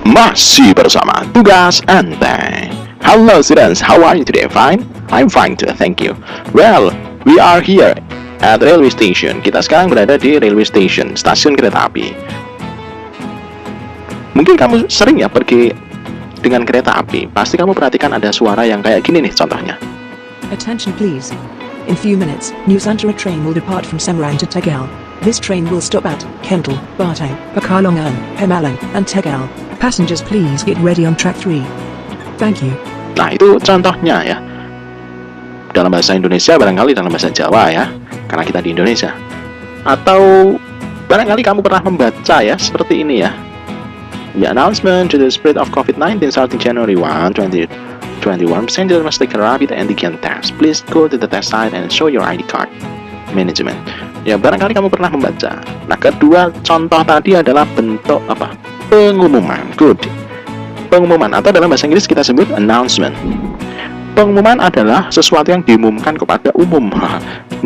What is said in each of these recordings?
Masih bersama tugas enteng. Hello students, how are you today? Fine? I'm fine too, thank you. Well, we are here at railway station. Kita sekarang berada di railway station, stasiun kereta api. Mungkin kamu sering ya pergi dengan kereta api. Pasti kamu perhatikan ada suara yang kayak gini nih contohnya. Attention please. In few minutes, New Santara train will depart from Semarang to Tegal. This train will stop at Kendal, Batang, Pekalongan, Pemalang, and Tegal. Passengers please get ready on track 3. Thank you. Nah, itu contohnya ya. Dalam bahasa Indonesia, barangkali dalam bahasa Jawa ya, karena kita di Indonesia. Atau barangkali kamu pernah membaca ya, seperti ini ya. The announcement to the spread of COVID-19 starting January 1, 2021, passengers must take a rapid antigen test. Please go to the test site and show your ID card. Management. Ya, barangkali kamu pernah membaca. Nah, kedua contoh tadi adalah bentuk apa? Pengumuman. Good. Pengumuman atau dalam bahasa Inggris kita sebut announcement. Pengumuman adalah sesuatu yang diumumkan kepada umum.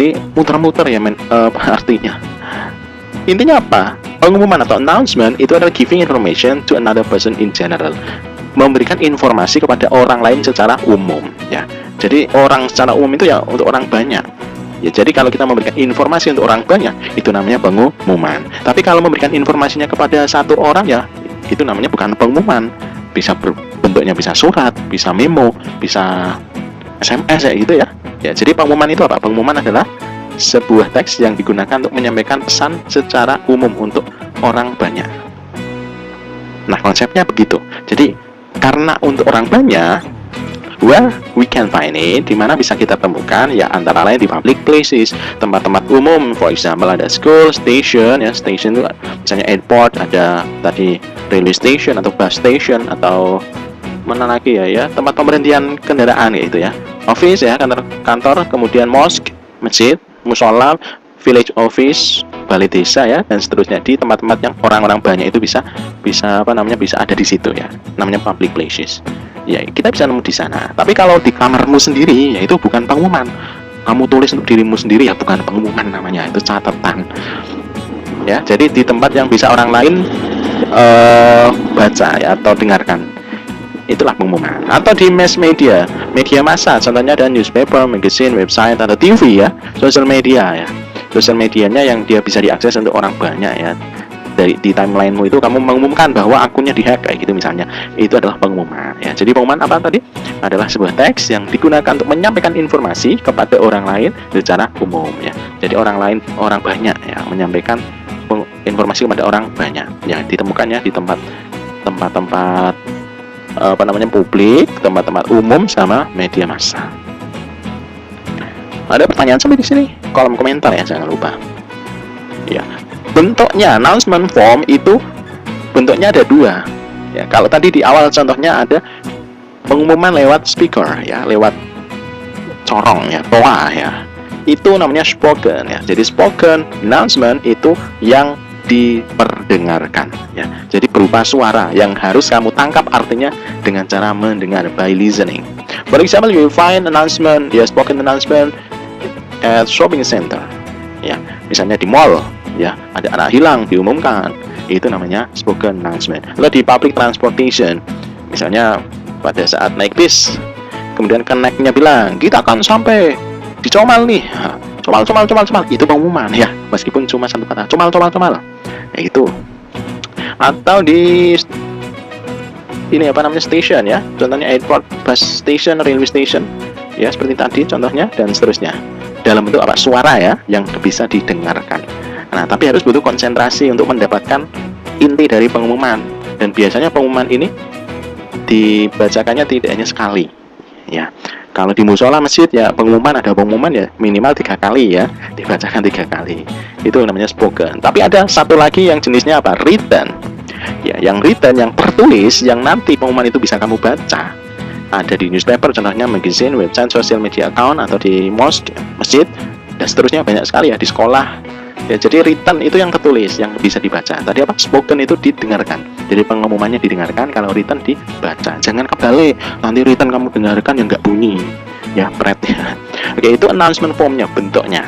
Ini muter-muter ya artinya. Intinya apa? Pengumuman atau announcement itu adalah giving information to another person in general. Memberikan informasi kepada orang lain secara umum ya. Jadi orang secara umum itu ya untuk orang banyak. Ya, jadi kalau kita memberikan informasi untuk orang banyak, itu namanya pengumuman. Tapi kalau memberikan informasinya kepada satu orang ya, itu namanya bukan pengumuman. Bisa bentuknya bisa surat, bisa memo, bisa SMS ya gitu ya. Ya, jadi pengumuman itu apa? Pengumuman adalah sebuah teks yang digunakan untuk menyampaikan pesan secara umum untuk orang banyak. Nah, konsepnya begitu. Jadi, karena untuk orang banyak, well, we can find it, dimana bisa kita temukan ya antara lain di public places, tempat-tempat umum, for example ada school, station ya, station itu misalnya airport, ada tadi railway station atau bus station atau mana lagi ya, tempat pemberhentian kendaraan gitu ya, office ya, kantor, kemudian mosque, masjid, musola, village office, balai desa ya, dan seterusnya di tempat-tempat yang orang-orang banyak itu bisa ada di situ ya, namanya public places. Ya, kita bisa nemu di sana. Tapi kalau di kamarmu sendiri, ya itu bukan pengumuman. Kamu tulis untuk dirimu sendiri ya bukan pengumuman namanya, itu catatan. Ya, jadi di tempat yang bisa orang lain baca ya atau dengarkan, itulah pengumuman. Atau di mass media massa, contohnya ada newspaper, magazine, website atau TV ya, social media ya. Social medianya yang dia bisa diakses untuk orang banyak ya. Di timelinemu itu kamu mengumumkan bahwa akunnya dihack kayak gitu misalnya, itu adalah pengumuman ya. Jadi pengumuman apa tadi? Adalah sebuah teks yang digunakan untuk menyampaikan informasi kepada orang lain secara umum ya. Jadi orang banyak ya, menyampaikan informasi kepada orang banyak ya, ditemukannya di tempat-tempat publik, tempat-tempat umum sama media massa. Ada pertanyaan sampai di sini? Kolom komentar ya, jangan lupa. Ya. Bentuknya announcement form itu bentuknya ada dua ya. Kalau tadi di awal contohnya ada pengumuman lewat speaker ya, lewat corong ya, toa ya, itu namanya spoken ya. Jadi spoken announcement itu yang diperdengarkan ya, jadi berupa suara yang harus kamu tangkap artinya dengan cara mendengar, by listening. For example, you will find announcement ya, spoken announcement at shopping center ya, misalnya di mall ya, ada anak hilang diumumkan, itu namanya spoken announcement. Lalu di public transportation, misalnya pada saat naik bis, kemudian keneknya bilang kita akan sampai di Comal nih, Comal, itu pengumuman ya, meskipun cuma satu kata, Comal ya itu. Atau di ini station ya, contohnya airport, bus station, railway station ya, seperti tadi contohnya, dan seterusnya, dalam bentuk apa? Suara ya, yang bisa didengarkan. Nah, tapi harus butuh konsentrasi untuk mendapatkan inti dari pengumuman. Dan biasanya pengumuman ini dibacakannya tidak hanya sekali ya. Kalau di musola masjid ya, ada pengumuman ya minimal 3 kali ya, dibacakan 3 kali. Itu namanya spoken. Tapi ada satu lagi yang jenisnya apa? Written. Ya, yang written, yang tertulis, yang nanti pengumuman itu bisa kamu baca. Ada di newspaper, contohnya magazine, website, social media account, atau di mosque, masjid, dan seterusnya banyak sekali ya, di sekolah. Ya, jadi written itu yang tertulis, yang bisa dibaca. Tadi apa? Spoken itu didengarkan. Jadi pengumumannya didengarkan, kalau written dibaca. Jangan kebalik, nanti written kamu dengarkan yang nggak bunyi. Ya, pret ya. Oke, itu announcement formnya, bentuknya.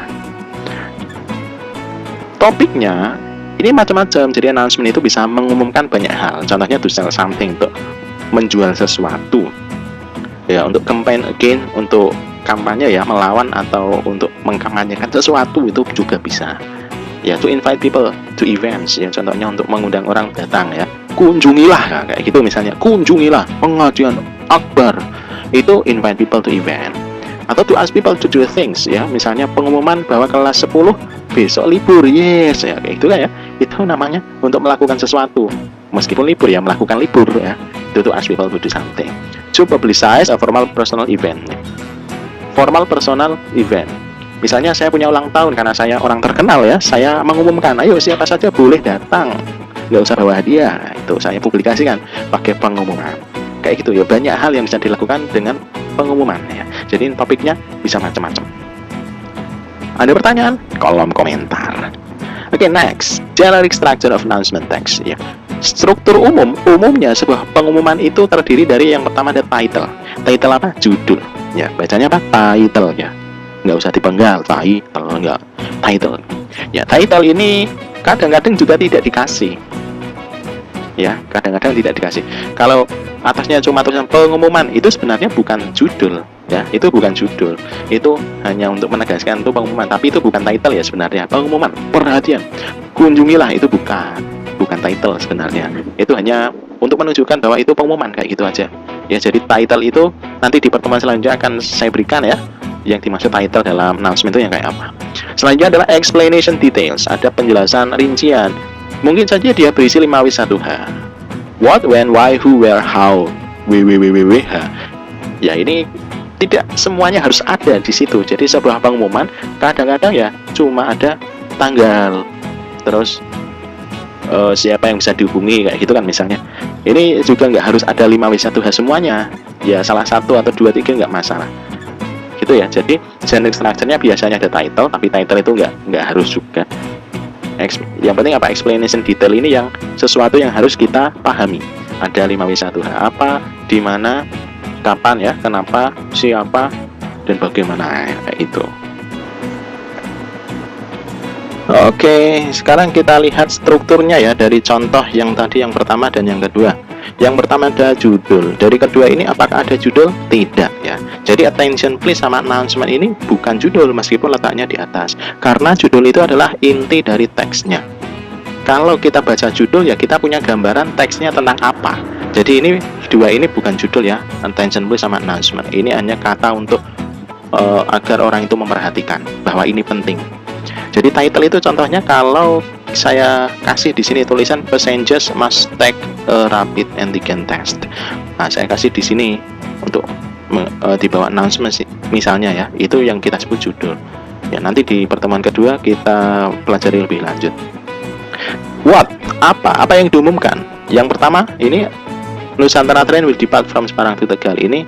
Topiknya Ini macam-macam. Jadi announcement itu bisa mengumumkan banyak hal. Contohnya to sell something, untuk menjual sesuatu. Ya, untuk campaign again, untuk kampanye ya, melawan atau untuk mengkampanyekan sesuatu itu juga bisa. Ya, to invite people to events, ya, contohnya untuk mengundang orang datang ya. Kunjungilah, nah, kayak gitu misalnya. Kunjungilah pengajian akbar. Itu invite people to event. Atau to ask people to do things, ya, misalnya pengumuman bahwa kelas 10 besok libur, yes, ya, kayak itulah ya. Itu namanya untuk melakukan sesuatu, meskipun libur ya, melakukan libur ya. Itu to ask people to do something. To publicize a formal personal event. Formal personal event. Misalnya saya punya ulang tahun, karena saya orang terkenal ya, saya mengumumkan, ayo siapa saja boleh datang, nggak usah bawa hadiah. Nah, itu saya publikasikan pakai pengumuman. Kayak gitu ya, banyak hal yang bisa dilakukan dengan pengumuman ya. Jadi topiknya bisa macam-macam. Ada pertanyaan? Kolom komentar. Oke, next, generic structure of announcement text ya. Struktur umumnya sebuah pengumuman itu terdiri dari yang pertama ada title. Title apa? Judul. Ya, bacanya apa? Title ya. Nggak usah dipenggal, title. Ya, title ini kadang-kadang juga tidak dikasih. Ya, kadang-kadang tidak dikasih. Kalau atasnya cuma tulisan pengumuman, itu sebenarnya bukan judul. Ya, itu bukan judul. Itu hanya untuk menegaskan itu pengumuman, tapi itu bukan title ya sebenarnya. Pengumuman, perhatian, kunjungilah, itu bukan title sebenarnya. Itu hanya untuk menunjukkan bahwa itu pengumuman, kayak gitu aja. Ya, jadi title itu nanti di pertemuan selanjutnya akan saya berikan ya, yang dimaksud title dalam announcement itu yang kayak apa. Selanjutnya adalah explanation details, ada penjelasan rincian. Mungkin saja dia berisi 5W1H. What, when, why, who, where, how, www. Ya, ini tidak semuanya harus ada di situ. Jadi sebuah pengumuman kadang-kadang ya cuma ada tanggal, terus siapa yang bisa dihubungi, kayak gitu kan misalnya. Ini juga nggak harus ada 5W1H semuanya. Ya, salah satu atau 2, 3 nggak masalah. Gitu ya. Jadi generic structure-nya biasanya ada title, tapi title itu nggak harus juga. Yang penting apa? Explanation detail ini yang sesuatu yang harus kita pahami. Ada 5W1H apa, di mana, kapan ya, kenapa, siapa, dan bagaimana, kayak itu. Oke, sekarang kita lihat strukturnya ya, dari contoh yang tadi yang pertama dan yang kedua. Yang pertama ada judul, dari kedua ini apakah ada judul? Tidak ya. Jadi attention please sama announcement ini bukan judul meskipun letaknya di atas, karena judul itu adalah inti dari teksnya. Kalau kita baca judul ya kita punya gambaran teksnya tentang apa. Jadi ini dua ini bukan judul ya, attention please sama announcement. Ini hanya kata untuk agar orang itu memperhatikan bahwa ini penting. Jadi title itu contohnya kalau saya kasih di sini tulisan passengers must take a rapid antigen test. Nah, saya kasih di sini untuk di bawah announcement misalnya ya, itu yang kita sebut judul. Ya, nanti di pertemuan kedua kita pelajari lebih lanjut. What? Apa yang diumumkan? Yang pertama ini Nusantara Train will depart from Semarang to Tegal. Ini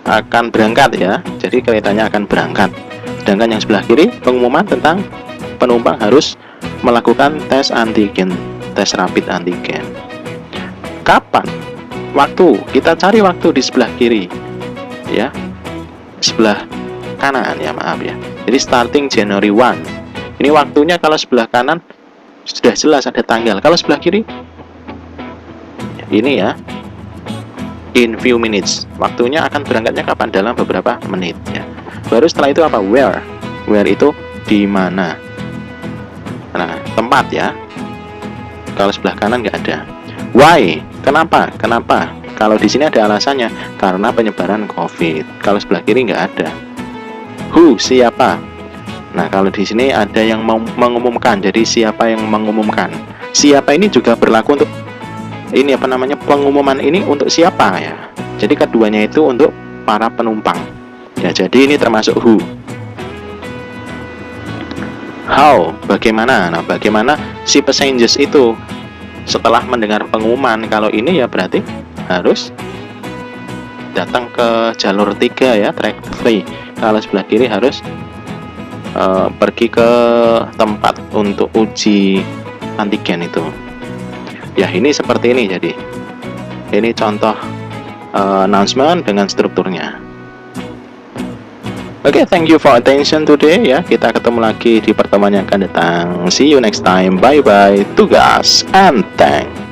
akan berangkat ya. Jadi keretanya akan berangkat. Sedangkan yang sebelah kiri pengumuman tentang penumpang harus melakukan tes antigen, tes rapid antigen. Kapan? Waktu. Kita cari waktu di sebelah kiri. Ya. Sebelah kanan ya, maaf ya. Jadi starting January 1. Ini waktunya kalau sebelah kanan sudah jelas ada tanggal. Kalau sebelah kiri ini ya. In few minutes. Waktunya akan berangkatnya kapan? Dalam beberapa menit ya. Baru setelah itu apa? Where. Where itu di mana? Nah, tempat ya. Kalau sebelah kanan nggak ada. Why? Kenapa? Kalau di sini ada alasannya, karena penyebaran COVID. Kalau sebelah kiri nggak ada. Who? Siapa? Nah, kalau di sini ada yang mengumumkan. Jadi siapa yang mengumumkan? Siapa ini juga berlaku untuk ini apa namanya? Pengumuman ini untuk siapa ya? Jadi keduanya itu untuk para penumpang. Ya, jadi ini termasuk who. How, bagaimana? Nah, bagaimana si passengers itu setelah mendengar pengumuman? Kalau ini ya berarti harus datang ke jalur 3 ya, track 3. Kalau sebelah kiri harus pergi ke tempat untuk uji antigen itu. Ya, ini seperti ini. Jadi ini contoh announcement dengan strukturnya. Oke, thank you for attention today ya. Kita ketemu lagi di pertemuan yang akan datang. See you next time. Bye bye. Tugas and thank.